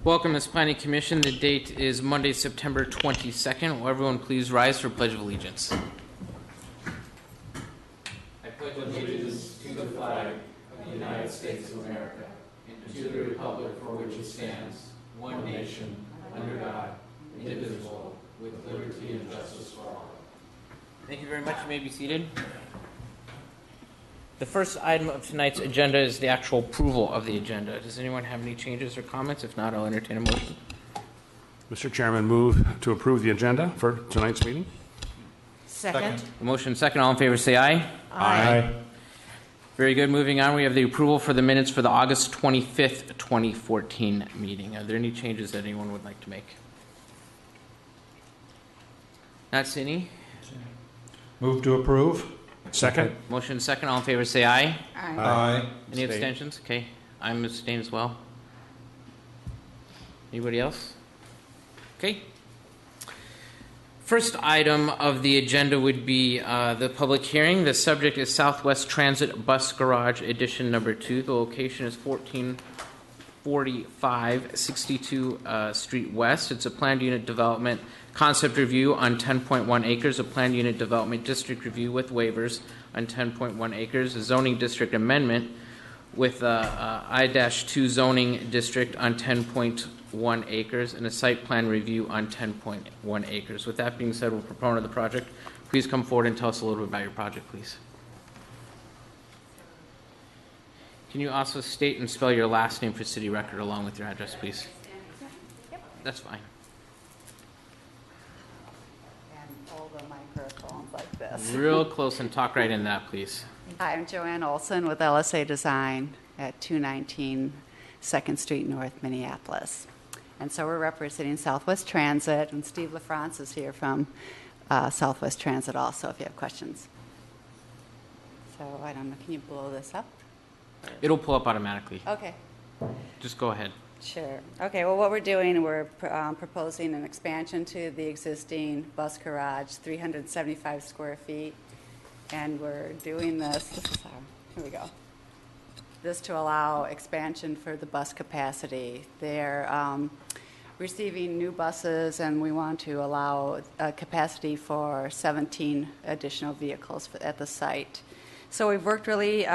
Welcome to Planning Commission. The date is Monday, September 22nd. Will everyone please rise for Pledge of Allegiance? I pledge allegiance to the flag of the United States of America and to the republic for which it stands, one nation, under God, indivisible, with liberty and justice for all. Thank you very much. You may be seated. The first item of tonight's agenda is the actual approval of the agenda. Does anyone have any changes or comments? If not, I'll entertain a motion. Mr. Chairman, move to approve the agenda for tonight's meeting. Second. Motion second. All in favor say aye. Aye. Very good. Moving on, we have the approval for the minutes for the August 25th, 2014 meeting. Are there any changes that anyone would like to make? Not seeing any? Move to approve. Second. Motion second. All in favor say aye. Aye. Any abstentions? Okay. I'm abstaining as well. Anybody else? Okay. First item of the agenda would be the public hearing. The subject is Southwest Transit Bus Garage Edition Number 2. The location is 1445 62 Street West. It's a planned unit development concept review on 10.1 acres, a planned unit development district review with waivers on 10.1 acres, a zoning district amendment with I-2 zoning district on 10.1 acres, and a site plan review on 10.1 acres. With that being said, we're proponent of the project. Please come forward and tell us a little bit about your project, please. Can you also state and spell your last name for city record along with your address, please? Yep. That's fine. And hold the microphones like this. Real close and talk right in that, please. Hi, I'm Joanne Olson with LSA Design at 219 2nd Street North, Minneapolis. And so we're representing Southwest Transit, and Steve LaFrance is here from Southwest Transit also, if you have questions. So I don't know, can you blow this up? It'll pull up automatically. Okay. Just go ahead. Sure. Okay, well, what we're doing, we're proposing an expansion to the existing bus garage, 375 square feet. And we're doing this is how, here we go. This to allow expansion for the bus capacity. They're receiving new buses, and we want to allow a capacity for 17 additional vehicles at the site. So we've worked really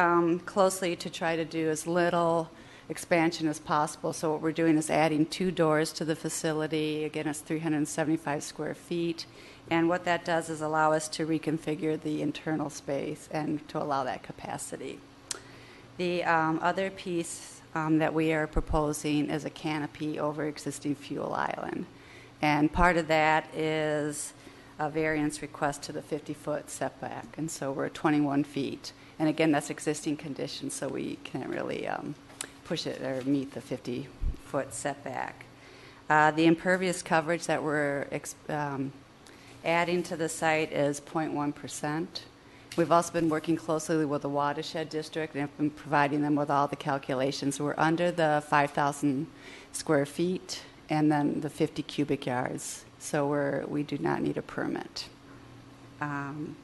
closely to try to do as little expansion as possible. So what we're doing is adding 2 doors to the facility. Again, it's 375 square feet. And what that does is allow us to reconfigure the internal space and to allow that capacity. The other piece that we are proposing is a canopy over existing fuel island. And part of that is a variance request to the 50-foot setback. And so we're 21 feet. And again, that's existing conditions, so we can't really push it or meet the 50-foot setback. The impervious coverage that we're adding to the site is 0.1%. We've also been working closely with the watershed district and have been providing them with all the calculations. We're under the 5,000 square feet and then the 50 cubic yards. So we do not need a permit. I don't know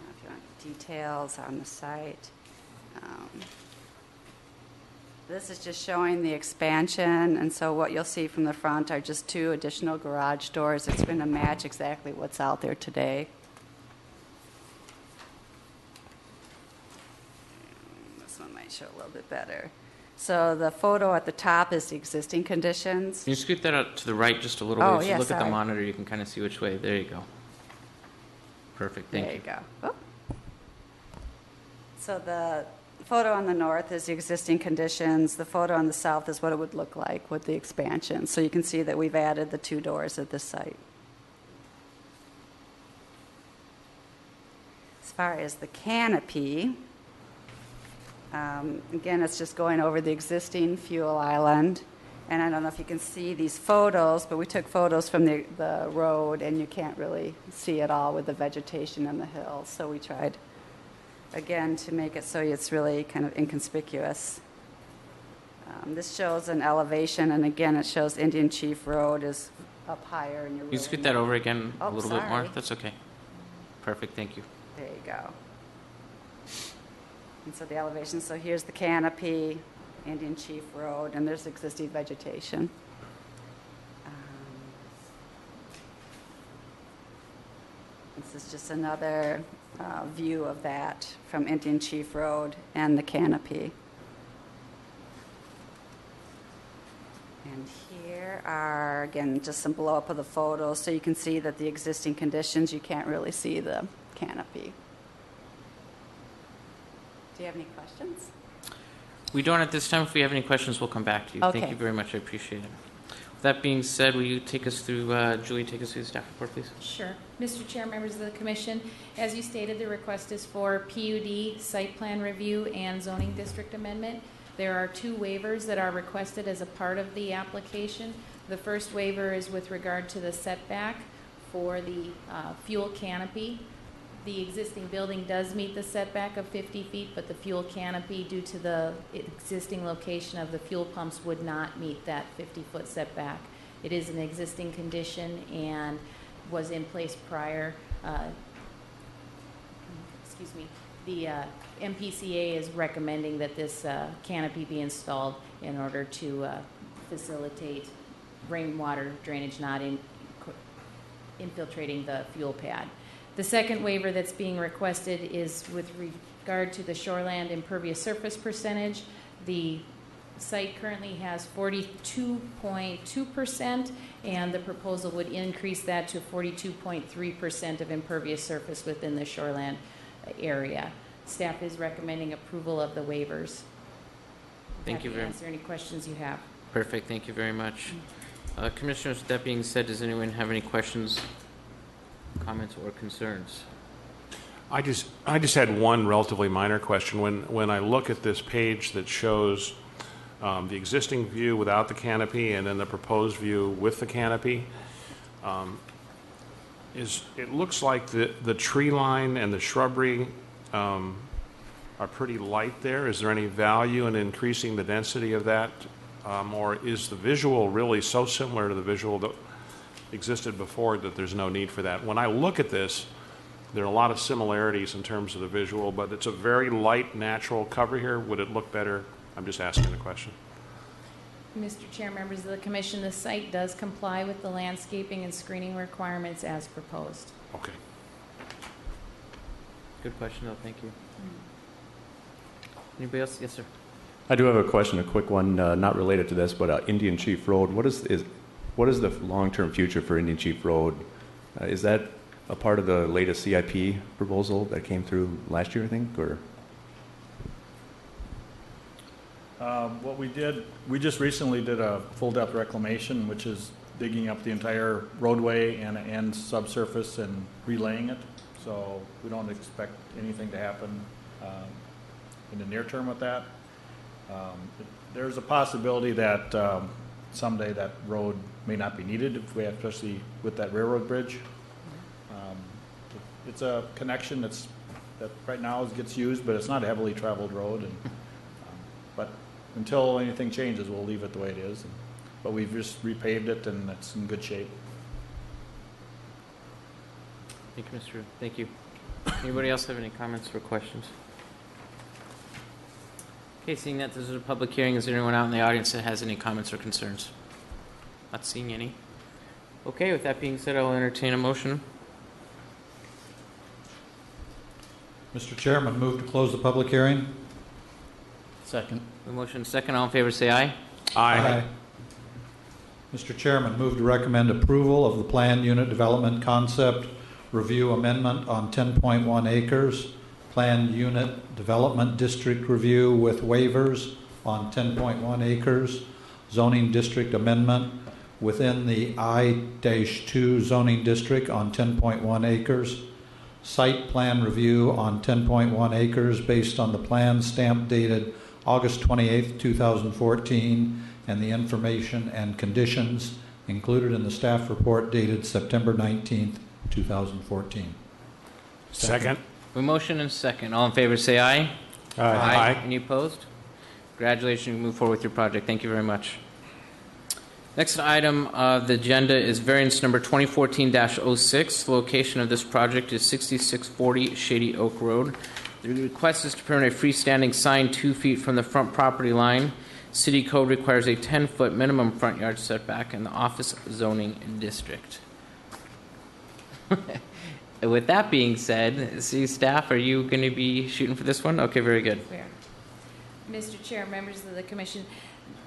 if you want details on the site. This is just showing the expansion, and so what you'll see from the front are just 2 additional garage doors. It's going to match exactly what's out there today. This one might show a little bit better. So the photo at the top is the existing conditions. Can you scoot that out to the right just a little Oh, bit? If you yeah, look at the sorry. monitor, you can kind of see which way. There you go. Perfect. Thank you. There you go. Oh. So the photo on the north is the existing conditions. The photo on the south is what it would look like with the expansion. So you can see that we've added the 2 doors at this site. As far as the canopy, again, it's just going over the existing fuel island. And I don't know if you can see these photos, but we took photos from the road, and you can't really see it all with the vegetation and the hills. So we tried, again, to make it so it's really kind of inconspicuous. This shows an elevation, and again, it shows Indian Chief Road is up higher. And Can you scoot that over again a little bit more? Sorry. That's okay. Perfect. Thank you. There you go. And so the elevation, so here's the canopy. Indian Chief Road, and there's existing vegetation. This is just another view of that from Indian Chief Road and the canopy. And here are, again, just some blow-up of the photos, so you can see that the existing conditions, you can't really see the canopy. Do you have any questions? We don't at this time. If we have any questions, we'll come back to you. Okay. Thank you very much. I appreciate it. With that being said, will you take us through, Julie, take us through the staff report, please? Sure. Mr. Chair, members of the commission, as you stated, the request is for PUD, site plan review, and zoning district amendment. There are 2 waivers that are requested as a part of the application. The first waiver is with regard to the setback for the fuel canopy. The existing building does meet the setback of 50 feet, but the fuel canopy, due to the existing location of the fuel pumps, would not meet that 50-foot setback. It is an existing condition and was in place prior. The MPCA is recommending that this canopy be installed in order to facilitate rainwater drainage not infiltrating the fuel pad. The second waiver that's being requested is with regard to the shoreland impervious surface percentage. The site currently has 42.2%, and the proposal would increase that to 42.3% of impervious surface within the shoreland area. Staff is recommending approval of the waivers. Thank you very much. Answer any questions you have. Perfect. Thank you very much. Commissioners, with that being said, does anyone have any questions, comments, or concerns? I just had one relatively minor question. When I look at this page that shows the existing view without the canopy and then the proposed view with the canopy, it looks like the tree line and the shrubbery are pretty light there. Is there any value in increasing the density of that, or is the visual really so similar to the visual that existed before that there's no need for that? When I look at this, there are a lot of similarities in terms of the visual, but it's a very light, natural cover here. Would it look better? I'm just asking the question. Mr. Chair, members of the commission, the site does comply with the landscaping and screening requirements as proposed. Okay. Good question, though. Thank you. Anybody else? Yes, sir. I do have a question, a quick one, not related to this, but Indian Chief Road. What is the long-term future for Indian Chief Road? Is that a part of the latest CIP proposal that came through last year, I think, or? What we did, we just recently did a full-depth reclamation, which is digging up the entire roadway and subsurface and relaying it. So we don't expect anything to happen in the near term with that. There's a possibility that someday that road may not be needed, if we have, especially with that railroad bridge. It's a connection that right now gets used, but it's not a heavily traveled road. And but until anything changes, we'll leave it the way it is. But we've just repaved it, and it's in good shape. Thank you, Mr. Rue. Thank you. Anybody else have any comments or questions? Okay, seeing that this is a public hearing, is there anyone out in the audience that has any comments or concerns? Not seeing any. Okay, with that being said, I will entertain a motion. Mr. Chairman, move to close the public hearing. Second. The motion second. All in favor, say aye. Aye. Mr. Chairman, move to recommend approval of the planned unit development concept review amendment on 10.1 acres, planned unit development district review with waivers on 10.1 acres, zoning district amendment within the I-2 zoning district on 10.1 acres, site plan review on 10.1 acres based on the plan stamp dated August 28, 2014, and the information and conditions included in the staff report dated September 19, 2014. Second. A motion and second. All in favor, say aye. Aye. Any opposed? Congratulations. You move forward with your project. Thank you very much. Next item of the agenda is variance number 2014-06. The location of this project is 6640 Shady Oak Road. The request is to permit a freestanding sign 2 feet from the front property line City code requires a 10-foot minimum front yard setback in the office zoning district. With that being said, city staff, are you going to be shooting for this one? Okay, very good. Fair. Mr. Chair, members of the commission,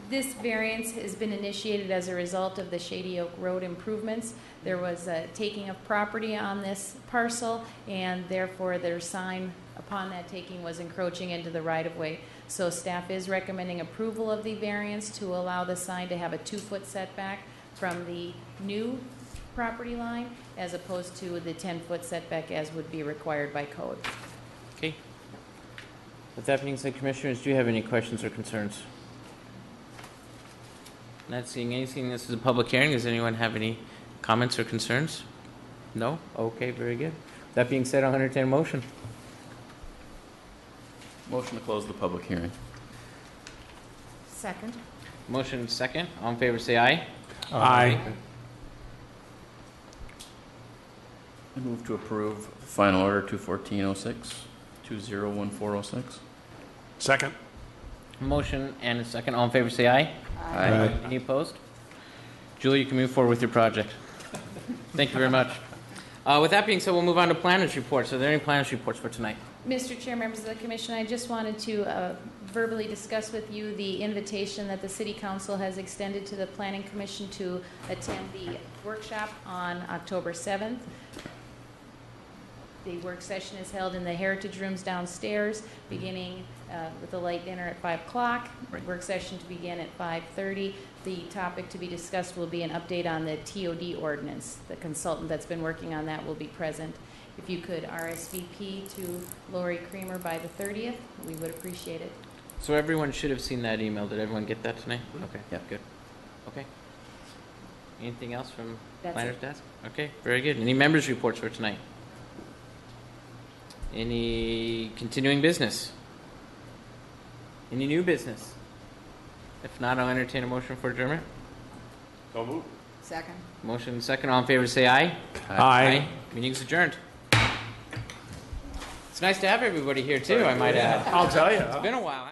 this variance has been initiated as a result of the Shady Oak Road improvements. There was a taking of property on this parcel, and therefore their sign upon that taking was encroaching into the right-of-way. So staff is recommending approval of the variance to allow the sign to have a 2-foot setback from the new property line as opposed to the 10-foot setback as would be required by code. Okay. With that being said, commissioners, do you have any questions or concerns? Not seeing anything. This is a public hearing. Does anyone have any comments or concerns? No? Okay, very good. That being said, I'll entertain a motion. Motion to close the public hearing. Second. Motion second. All in favor, say aye. Aye. I move to approve final order 21406, 201406. Second. Motion and a second. All in favor, say aye. Aye. Any opposed? Julie, you can move forward with your project. Thank you very much. With that being said, we'll move on to planners' reports. Are there any planners' reports for tonight? Mr. Chair, members of the commission, I just wanted to verbally discuss with you the invitation that the City Council has extended to the Planning Commission to attend the workshop on October 7th. The work session is held in the Heritage Rooms downstairs, beginning with a light dinner at 5 o'clock. Work session to begin at 5:30. The topic to be discussed will be an update on the TOD ordinance. The consultant that's been working on that will be present. If you could RSVP to Lori Creamer by the 30th, we would appreciate it. So everyone should have seen that email. Did everyone get that tonight? Okay, Yeah. good. Okay. Anything else from That's planner's it. desk? Okay, very good. Any members' reports for tonight? Any continuing business? Any new business? If not, I'll entertain a motion for adjournment. So moved. Second. Motion second. All in favor, say aye. Aye. Meeting's adjourned. It's nice to have everybody here, too, I might add. I'll tell you. It's been a while.